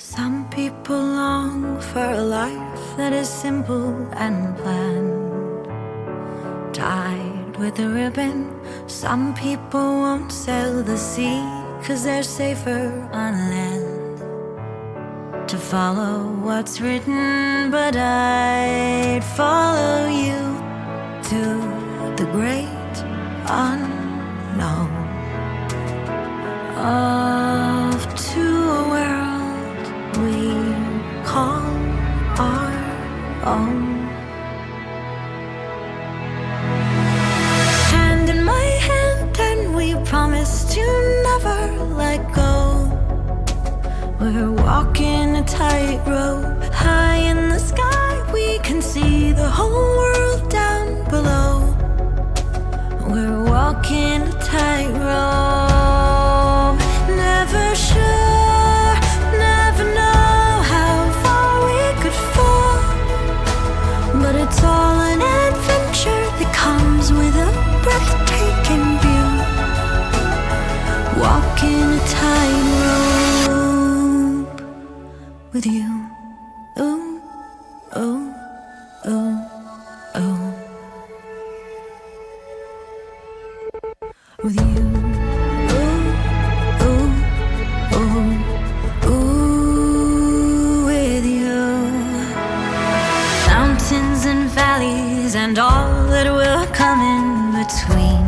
Some people long for a life that is simple and planned, tied with a ribbon. Some people won't sail the sea 'cause they're safer on land. To follow what's written, but I'd follow you to the great unknown, off to a world we call our own. Hand in my hand, and we promise to never let go. We're walking a tightrope, high in the sky. We can see the whole world down below. We're walking a tightrope, never sure, never know how far we could fall. But it's all an adventure that comes with a breathtaking view. Walking a tightrope with you. Oh, oh, oh, oh. With you. Oh, oh, oh, oh, with you. Mountains and valleys and all that will come in between.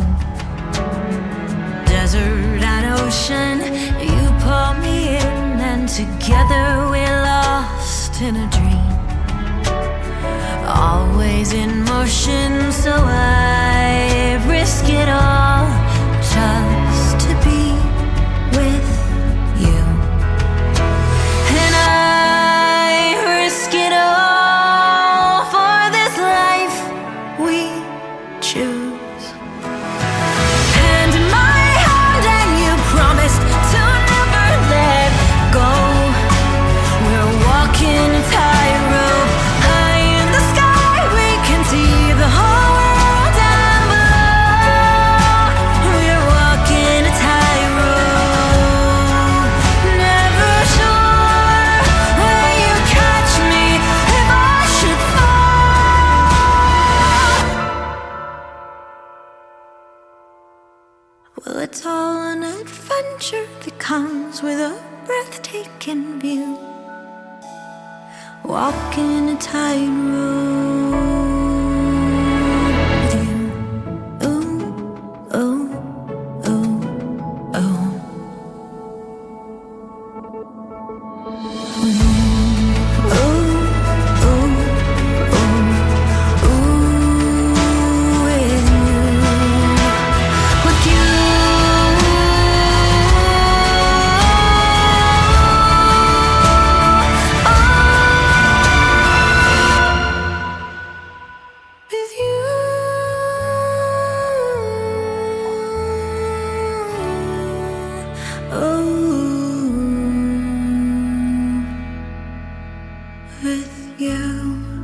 Desert and ocean, you pull me in, and together we're lost in a dream. Always in motion, so I risk it all just to be with you. And I risk it all for this life we choose. Hand in my hand, and you promised to never let go. We're walking a tightrope, high in the sky. We can see the whole world down below. We're walking a tightrope, never sure where you catch me if I should fall. Well, it's all an adventure that comes with a breathtaking view. Walking a tightrope with you. Oh, oh, oh, oh. With you. Oh, oh, oh, oh, with you. With you. With you. Oh, with you.